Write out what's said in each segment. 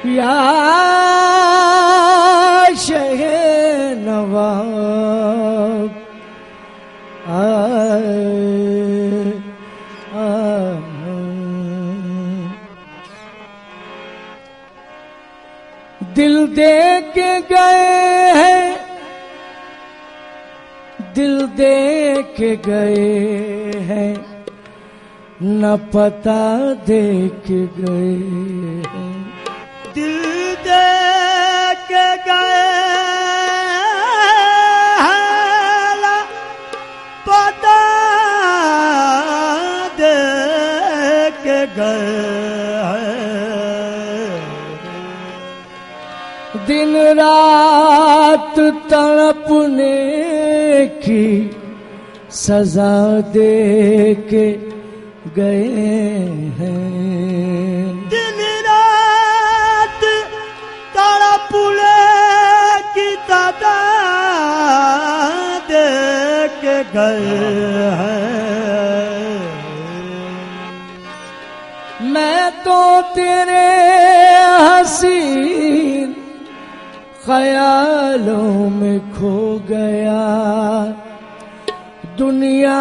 या शहे नवाब दिल दे के गए हैं, दिल दे के गए हैं, न पता दे के गए हैं। दिल दे के गए हैं, न पता दे के गए हैं। दिन रात तड़पने की सजा दे के गए हैं। दिन रात तड़पने की सजा दे के गए हैं। मैं तो तेरे हसीन ख्यालों में खो गया, दुनिया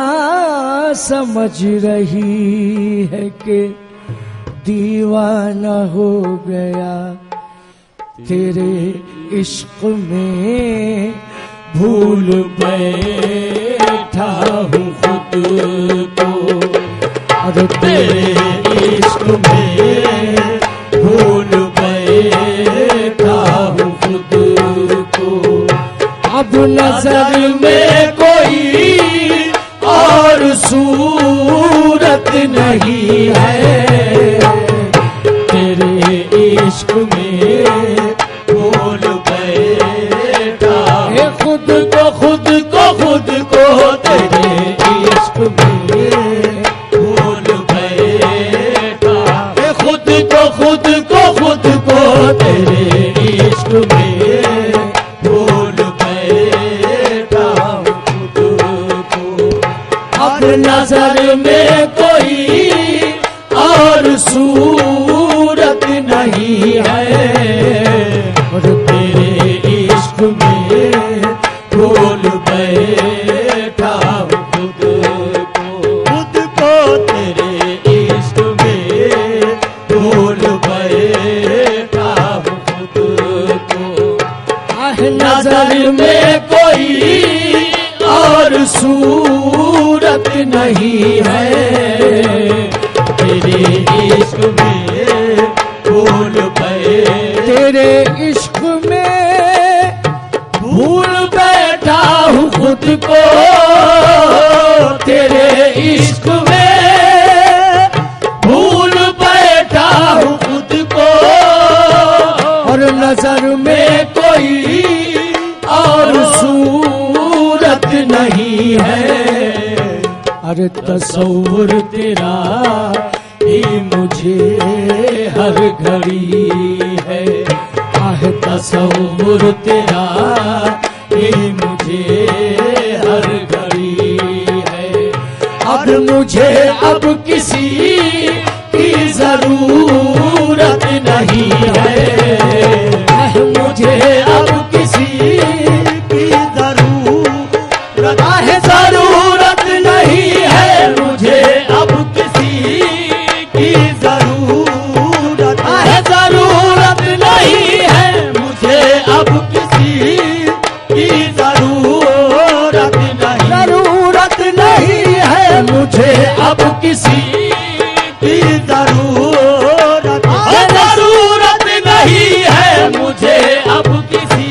समझ रही है कि दीवाना हो गया। तेरे इश्क में भूल बैठा हूँ खुद को, और तेरे इश्क में भूल बैठा हूँ खुद को। अब नजर में कोई और सूरत नहीं है, तेरे इश्क में भूल बैठा। खुद को खुद को खुद को तेरे इश्क में भूल बैठा। खुद को खुद को खुद को तेरे इश्क में भूल बैठा खुद को। अब नजर में कोई और सूरत नहीं है, और तेरे इश्क में भूल बैठा खुद को। खुद को तेरे इश्क में भूल बैठा खुद को। नजर में कोई और सूरत नहीं है, तेरे इश्क में भूल बैठा। तेरे इश्क में भूल बैठा हूँ खुद को, तेरे इश्क में भूल बैठा हूँ खुद को। और नजर में कोई और सूरत नहीं है, अरे तस्वुर तेरा ही मुझे हर घड़ी है। आह तस्वुर तेरा ही मुझे हर घड़ी है। अब मुझे अब किसी की जरूरत नहीं है, मुझे अब किसी की जरूरत है, जरूरत नहीं है मुझे अब किसी की जरूरत है। जरूरत नहीं है मुझे अब किसी की जरूरत नहीं। जरूरत नहीं है मुझे अब किसी की जरूरत है। जरूरत नहीं है मुझे अब किसी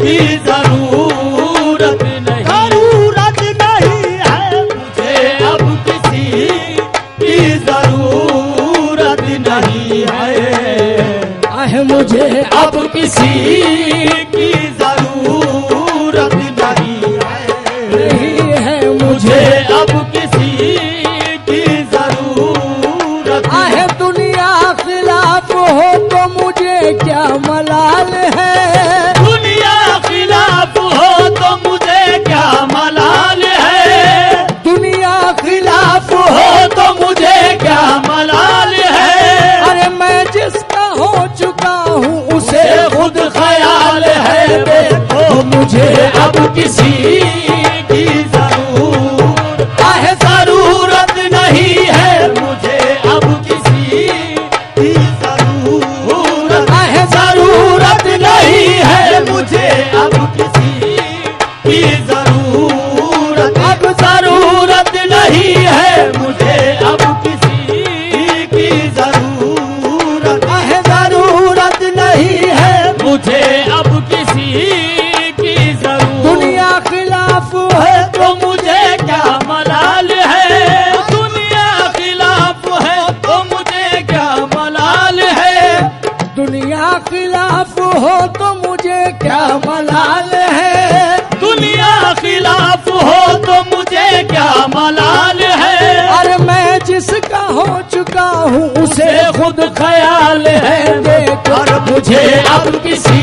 की जरूरत नहीं। जरूरत नहीं है मुझे अब किसी की जरूरत नहीं है। आह मुझे अब किसी की जरूरत नहीं है, मुझे अब किसी की जरूरत किसी की जरूरत है, जरूरत नहीं है मुझे अब किसी की जरूरत है, जरूरत नहीं है मुझे अब किसी की जरूरत, अब जरूरत नहीं है मुझे अब किसी की जरूरत है, जरूरत नहीं है मुझे अब किसी की जरूरत। दुनिया खिलाफ है तो मुझे क्या मलाल है, दुनिया खिलाफ है तो मुझे क्या मलाल है, दुनिया खिलाफ हो तो मुझे क्या मलाल है, दुनिया खिलाफ हो तो मुझे क्या मलाल है। अरे मैं जिसका हो चुका हूँ उसे खुद ख्याल है, और मुझे अब किसी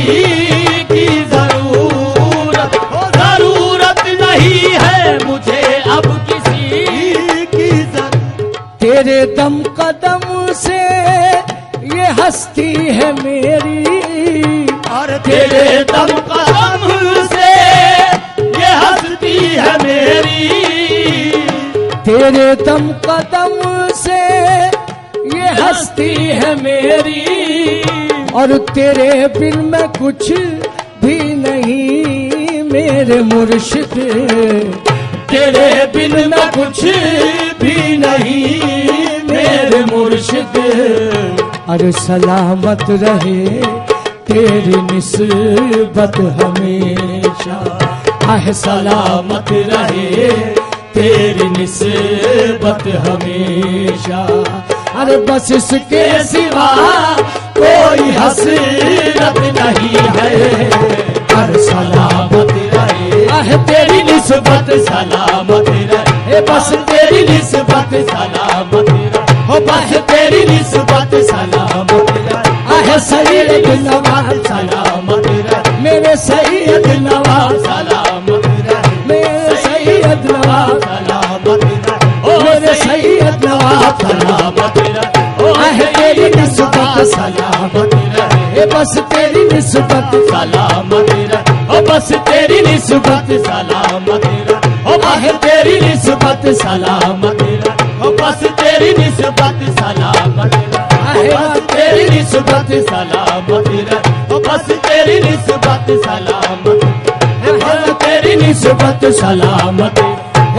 की जरूरत, जरूरत नहीं है मुझे अब किसी की जरूरत। तेरे दम कदम से ये हस्ती है मेरी, और तेरे दम कदम से ये हस्ती है मेरी, तेरे दम कदम से ये हस्ती है मेरी, और तेरे बिन में कुछ भी नहीं मेरे मुर्शिद, तेरे बिन में कुछ भी नहीं मेरे मुर्शिद। अरे सलामत रहे तेरी निस्बत हमेशा, आहे सलामत रहे तेरी निस्बत हमेशा। अरे बस इसके सिवा कोई हसरत नहीं है, हर सलामत रहे आहे तेरी निस्बत सलामत रहे, बस तेरी निस्बत सलामत रहे, हो बस तेरी निस्बत सलामत रहे। आहे सैयद नवाब सलामत रहे, मेरे सैयद नवाब सलामत रहे, मेरे सैयद नवाब सलामत रहे, ओ मेरे सैयद नवाब सलामत रहे, ओ आहे तेरी निस्बत सलामत रहे, बस तेरी निस्बत सलामत रहे, ओ बस तेरी निस्बत सलामत रहे, ओ आहे तेरी निस्बत सलामत रहे, ओ बस तेरी निस्बत सलामत रहे, बस तेरी निस्बत सलामत रहे, ओ बस तेरी निस्बत सलामत रहे, बस तेरी निस्बत सलामत,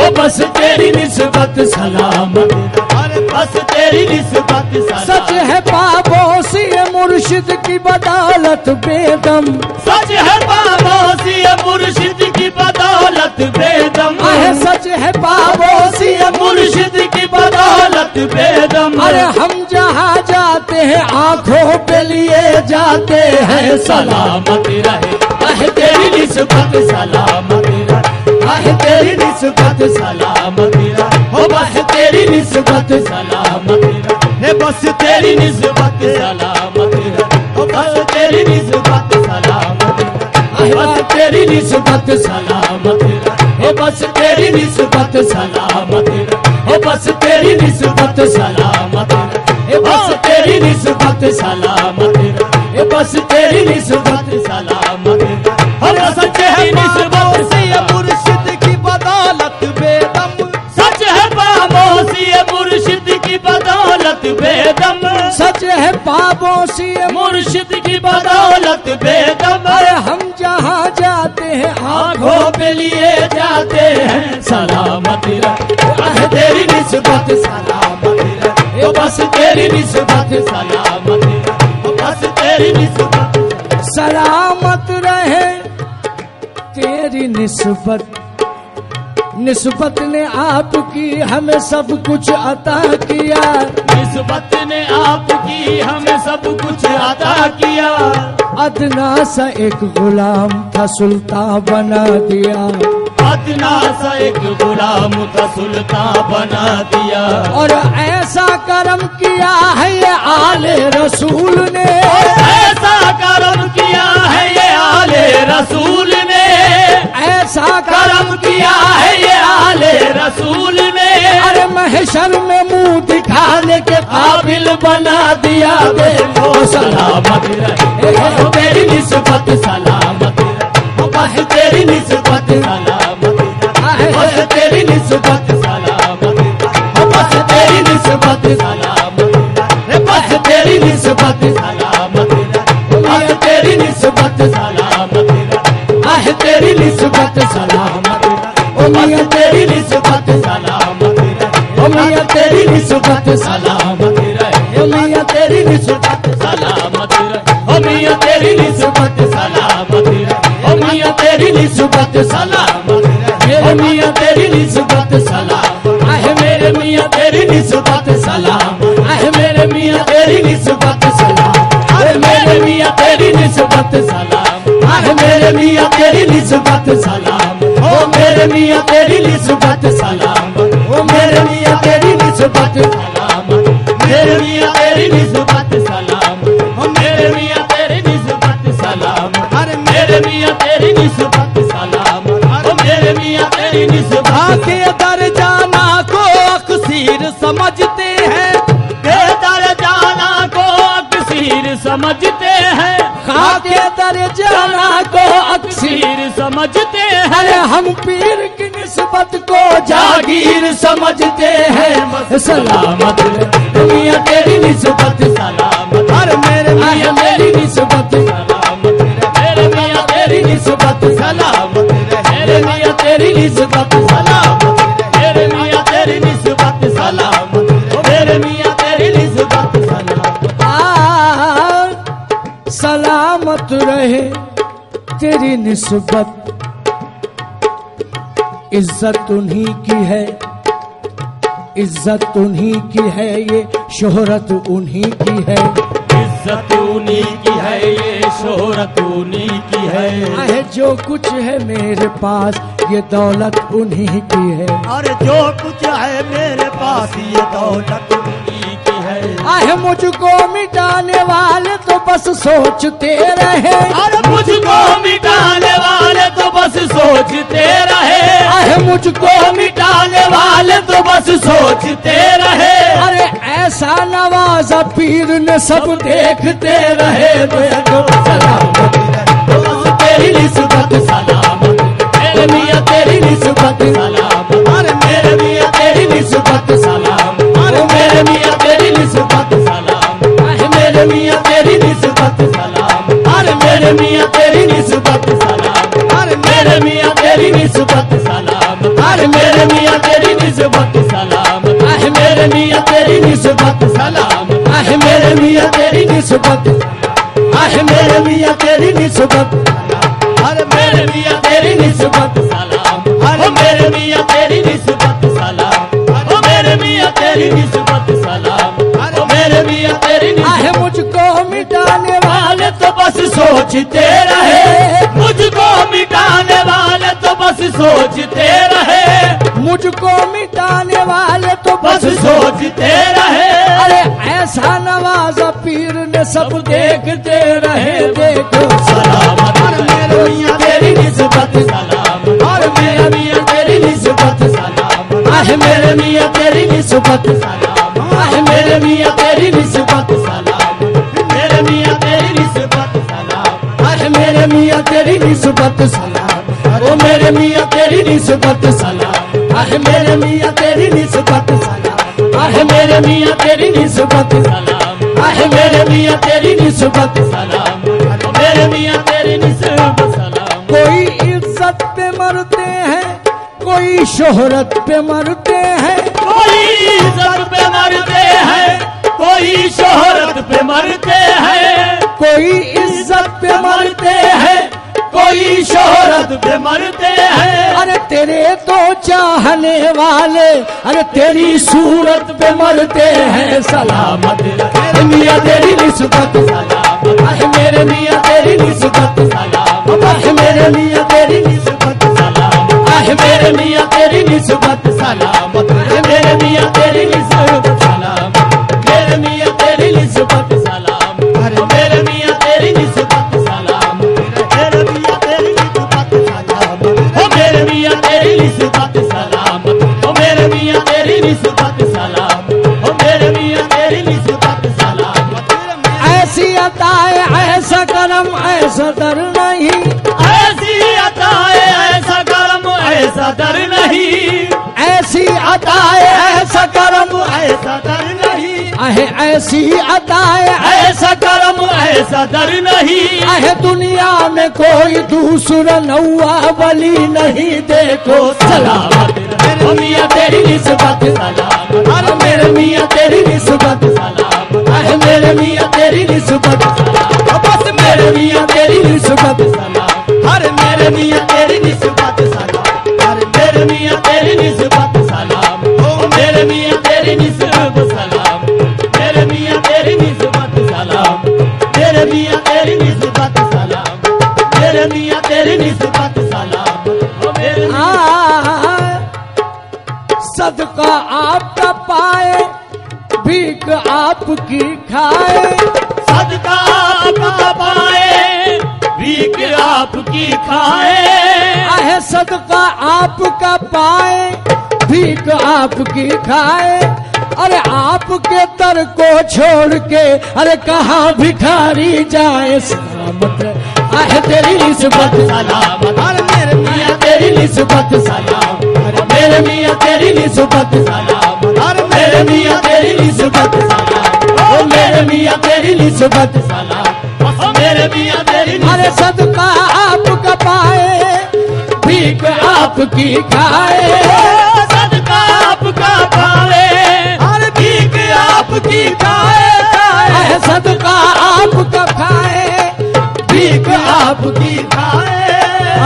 ओ बस तेरी निस्बत सलामत, अरे बस तेरी निस्बत सलामत। सच है पाबोसी मुर्शिद की बदौलत बेदम, सच है पाबोसी मुर्शिद की बदौलत बेदम, सच है पाबोसी मुर्शिद की बदौलत बेदम। अरे हम जहाँ जाते हैं आंखों पे लिए जाते हैं सलामत रहे, आहे तेरी निस्बत सलामत रहे, आहे तेरी निस्बत सलामत रहे, हो बस तेरी निस्बत सलामत रहे, बस तेरी निस्बत सलामत रहे, हो बस तेरी निस्बत सलामत रहे, बस तेरी निस्बत सलामत रहे, बस तेरी निस्बत सलामत रहे, बस तेरी निस्बत सलामत रहे, बस तेरी निस्बत सलामत रहे, बस तेरी निस्बत सलामत रहे, हम सच्चे हैं पाबोसी मुर्शिद की बदौलत बेदम, सच है पाबोसी मुर्शिद की बदौलत बेदम, सच है पाबोसी मुर्शिद की बदौलत बेदम। अरे हम जहाँ जाते हैं आंखों पे लिए जाते हैं सलामत रहे, तेरी निस्बत सलामत रहे, बस तेरी निस्बत सलामत रहे, बस तेरी निस्बत सलामत रहे तेरी निस्बत। निस्बत ने आपकी हमें सब कुछ अता किया, निस्बत ने आपकी हमें सब कुछ अता किया, अदना सा एक गुलाम था सुल्तान बना दिया, अदना सा एक गुलाम था सुल्तान बना दिया, और ऐसा करम किया है ये आले रसूल ने, ऐसा करम किया है ये आले रसूल ने, ऐसा करम किया है ये आले रसूल ने, अरे महशर में मुंह दिखाने के काबिल बना दिया, देखो सलामत रहे तेरी निस्बत सलामत रहे, बस तेरी निस्बत निस्बत सलामत बस तेरी निस्बत सलामत बस तेरी निस्बत सलामत बस तेरी निस्बत सलामत आहे तेरी निस्बत सलामत ओ मियां तेरी निस्बत सलामत ओ मियां तेरी निस्बत सलामत ओ मियां तेरी निस्बत सलामत ओ मियां तेरी निस्बत सलामत ओ मियां तेरी निस्बत सलामत मेरे मियां तेरी निस्बत सलाम आहे मेरे मियां तेरी निस्बत सलाम आहे मेरे मियां तेरी निस्बत सलाम आहे मेरे मियां तेरी निस्बत सलाम आहे मेरे मियां तेरी निस्बत सलाम ओ मेरे मियां तेरी निस्बत सलाम ओ मेरे मियां तेरी निस्बत सलाम मेरे मियां तेरी निस्बत सलाम ओ मेरे मियां तेरी निस्बत सलाम अरे मेरे मियां तेरी निस्बत सलाम ओ मेरे मियां तेरी निस्बत आके दर जाना को अक्सीर समझते हैं, के दर जाना को अक्सीर समझते हैं खाके दर जाना को अक्सीर समझते हैं अरे हम पीर की निस्बत को जागीर समझते हैं सलामत मियां तेरी निस्बत सलामत अरे मेरे मियां तेरी निस्बत सलामत मेरे मियां तेरी निस्बत सलामत मेरे मियां तेरी निस्बत सलामत मेरे मियां तेरी निस्बत सलामत मेरे मियां तेरी निस्बत सलामत सलामत रहे तेरी निस्बत, इज्जत उन्हीं की है, इज्जत उन्हीं की है, ये शोहरत उन्हीं की है, इज्जत उन्हीं की है, ये शोहरत उन्हीं की है जो कुछ है मेरे पास ये दौलत उन्हीं की है, और जो कुछ है मेरे पास ये दौलत उन्हीं की है आहे मुझको मिटाने वाले तो बस सोचते रहे, अरे मुझको मिटाने वाले तो बस सोचते रहे आहे मुझको मिटाने वाले तो बस सोचते रहे अरे ऐसा नवाजा पीर ने सब देखते रहे, देखो सलामत तेरी निस्बत सलामत मेरे मियां तेरी निस्बत सलामत अरे मेरे मियां तेरी निस्बत सलामत अरे मेरे मियां तेरी निस्बत सलामत अरे मेरे मियां तेरी निस्बत सलामत अरे मेरे मियां तेरी निस्बत सलामत अरे मेरे मियां तेरी निस्बत सलामत अरे मेरे मियां तेरी निस्बत सलामत अरे मेरे मियां तेरी निस्बत सलामत अरे मेरे मियां तेरी निस्बत आहे मेरे मियां तेरी निस्बत अरे मेरे मियां तेरी निस्बत सलाम अरे मेरे मियां तेरी निस्बत सलाम ओ मेरे मियां तेरी निस्बत सलाम अरे मेरे मियां तेरी आहे मुझको मिटाने वाले तो बस सोचते रहे मुझको मिटाने वाले तो बस सोचते रहे मुझको मिटाने वाले तो बस सोचते रहे अरे ऐसा नवाजा पीर ने सब देखते रहे, देखो सलामत मेरे मियां तेरी निस्बत सलाम और मेरे मियां तेरी निस्बत सलाम आहे मेरे मियां तेरी निस्बत सलाम आहे मेरे मियां तेरी निस्बत सलाम मेरे मियां तेरी निस्बत सलाम आहे मेरे मियां तेरी निस्बत सलाम ओ मेरे मियां तेरी निस्बत सलाम आहे मेरे मियां तेरी निस्बत सलाम आहे मेरे मियां तेरी निस्बत सलाम आहे मेरे मियां तेरी निस्बत सलाम मेरे मियां तेरी निस्बत सलाम कोई इज्जत पे मरते हैं, कोई शोहरत पे मरते हैं, कोई इज्जत पे मरते हैं कोई शोहरत पे मरते हैं कोई इज्जत पे मरते हैं, कोई शोहरत पे मरते हैं अरे तेरे तो चाहने वाले अरे तेरी सूरत पे मरते हैं, सलामत मेरे मियां तेरी निस्बत सलामत आहे मेरे मियां तेरी निस्बत सलामत आहे मेरे मियां तेरी निस्बत सलामत आहे मेरे मियां तेरी निस्बत सलामत आहे मेरे मियां तेरी निस्बत सलामत मेरे मियां तेरी निस्बत सलामत अरे मेरे मियां तेरी निस्बत सलामत मेरे मियां तेरी निस्बत सलामत ओ मेरे मियां तेरी निस्बत सलामत ओ मेरे मियां तेरी निस्बत सलामत ओ मेरे मियां तेरी निस्बत सलामत ऐसी अताए ऐसा करम ऐसा दर नहीं, ऐसी अता है ऐसा करम ऐसा ऐसा डर नहीं, ऐसी अदाए ऐसा करम, ऐसा डर नहीं, आहे ऐसी अदाए ऐसा करम ऐसा डर नहीं, आहे दुनिया में कोई दूसरा नौआ वली नहीं। देखो सलामत रहे मियां तेरी निस्बत, सलामत अरे मेरे मियां तेरी निस्बत, सलामत आहे मेरे मियां तेरी निस्बत, बस मेरे मियां तेरी निस्बत, सलाम, हर मेरे मियां तेरी निस्बत सलाम, हर मेरे मियां तेरी निस्बत सलाम, ओ मेरे मियां तेरी निस्बत सलाम, मेरे मियां तेरी निस्बत सलाम, मेरे मियां तेरी निस्बत सलाम, मेरे मियां तेरी निस्बत सलाम, ओ मेरे सदका आपका पाए भीख आपकी खाए, सदका आपका पाए भीख आपकी खाए, आहे सदका आपका पाए भीख आपकी खाए। अरे आपके दर को छोड़ के अरे कहाँ भिखारी जाए। सलामत आहे तेरी निस्बत, सलामत अरे मेरे मियां तेरी निस्बत सलाम, अरे मेरे मियां तेरी निस्बत सलाम, अरे मेरे मियां तेरी निस्बत सलाम, ओ मेरे मियां तेरी निस्बत सलाम, ओ मेरे मियां तेरी अरे सदका आपका पाए भीख आपकी खाए। सदका आपका पावे, हर भीख आपकी खाए, आहे सदका आपका खाए भीख आपकी खाए,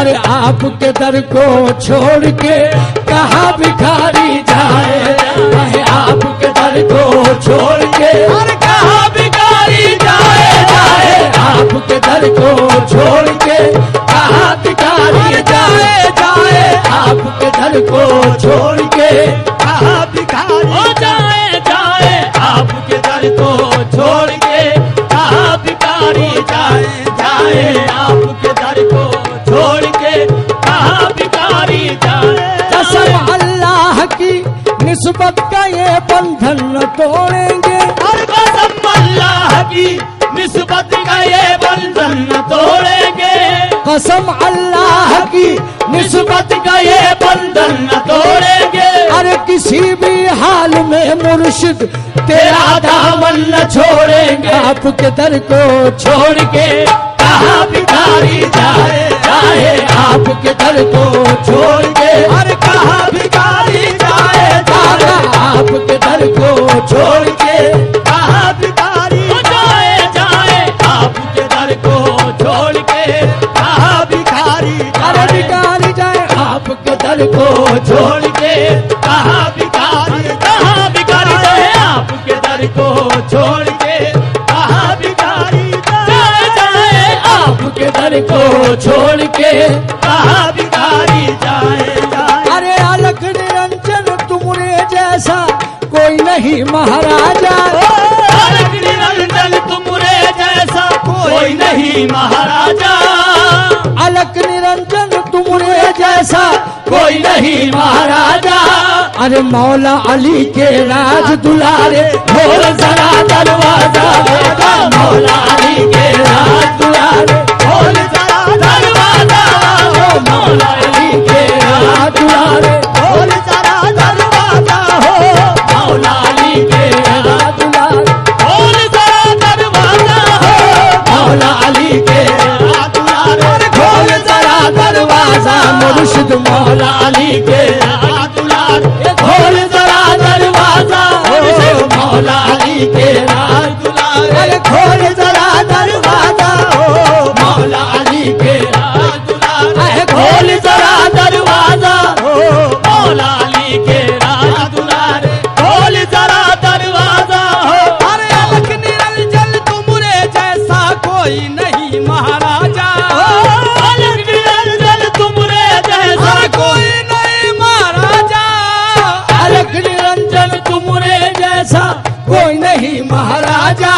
अरे आपके दर को छोड़ के कहाँ भिखारी जाए। आहे आपके दर को छोड़ के हर कहाँ भिखारी जाए, जाए, आपके दर को छोड़ के कहाँ भिखारी जाए। जाए, आपके दर को छोड़ के कहाँ भिखारी हो जाए, जाए आपके दर को छोड़ के, कहाँ भिखारी जाए, जाए आपके दर को छोड़ के, कहाँ भिखारी जाए। कसम अल्लाह की निस्बत का ये बंधन न तोड़ेंगे। हर कसम अल्लाह की निस्बत का ये बंधन न तोड़ेंगे, कसम अल्लाह की निस्बत का ये बंधन न तोड़ेंगे, अरे किसी भी हाल में मुर्शिद तेरा दामन न छोड़ेंगे। आपके दर को छोड़ के कहाँ भिखारी जाए, जाए, आपके दर को छोड़ के हर कहाँ भिखारी जाए, दादा आपके दर को छोड़ के कहाँ भिखारी जाए, जाए आपके दर को छोड़ के, कहाँ भिखारी अरे जाए, भिखारी जाए आपके दर को छोड़ के, कहाँ भिखारी, कहाँ भिखारी जाए आपके दर को छोड़ के, कहाँ भिखारी जाए, जाए आपके दर को छोड़ के कहाँ भिखारी जाए, जाए। अरे अलग निरंजन तुमरे जैसा कोई नहीं महाराजा। अलग निरंजन तुमरे जैसा कोई नहीं महाराजा, अलग निरंजन तुमरे जैसा कोई नहीं महाराजा, अरे मौला अली के राज दुलारे खोल जरा दरवाजा। मौला अली के राज दुलारे खोल जरा दरवाजा, ओ मौला अली के राज दुलारे खोल जरा दरवाजा, हो मौला अली के राज दुलारे खोल जरा दरवाजा, हो मौला अली के राज दुलारे खोल जरा दरवाजा। मुर्शिद मौला अली के राज दुलारे खोल जरा दरवाजा। ओ मौला अली के राज दुलारे अरे खोल जरा दरवाजा। हो मौला अली के राज दुलारे अरे खोल जरा दरवाजा। हो मौला अली के राज दुलारे खोल जरा दरवाजा, हो अरे अलग निरंजन तुमरे जैसा कोई नहीं महाराजा। अलग निरंजन तुमरे जैसा अरे कोई नहीं महाराजा। अलग निरंजन तुमरे जैसा कोई नहीं महाराजा।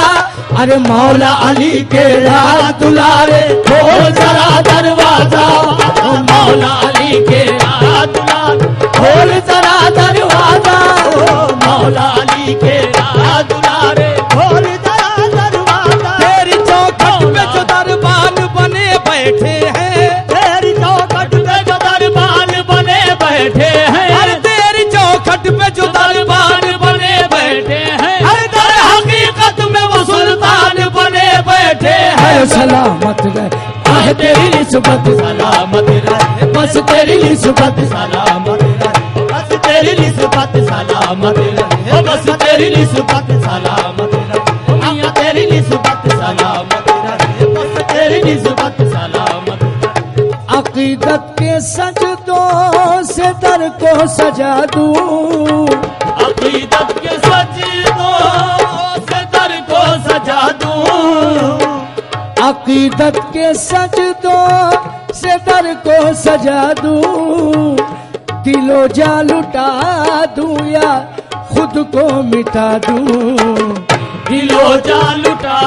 अरे मौला अली के राज दुलारे खोल जरा दरवाजा। ओ मौला अली के राज दुलारे खोल जरा दरवाजा। हो मौला अली के राज दुलारे खोल जरा दरवाजा, तेरी चौखट पे जो दरबान बने बैठे हैं, तेरी चौखट पे जो दरबान बने सलामत रहे आह तेरी निस्बत सलामत रहे बस तेरी निस्बत सलामत रहे बस तेरी निस्बत सलामत रहे बस तेरी निस्बत सलामत रहे मियां तेरी निस्बत सलामत रहे बस तेरी निस्बत सलामत रहे अकीदत के सजदों से दर को सजा दूं अकीदत के सजदों से दर को सजा दूं अकीदत के सजदों से दर को सजा दूं दिलो जा लुटा दूं या खुद को मिटा दूं दिलो जा लुटा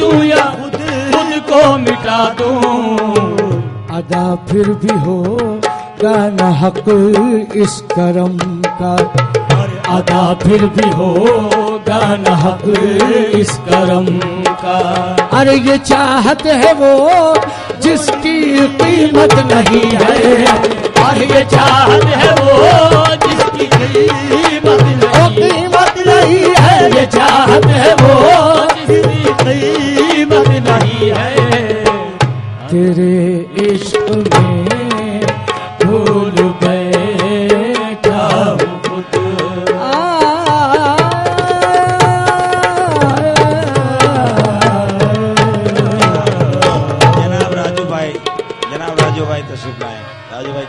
दूं या खुद को मिटा दूं अदा फिर भी होगा न हक इस करम का अदा फिर भी होगा न हक इस करम का अरे ये चाहत है वो जिसकी कीमत नहीं है और ये चाहत है वो जिसकी कीमत नहीं कीमत नहीं है ये चाहत है वो जिसकी कीमत नहीं है तेरे इश्क में भूल बैठा हूँ खुद जनाब राजू भाई तशरीफ लाए। राजू भाई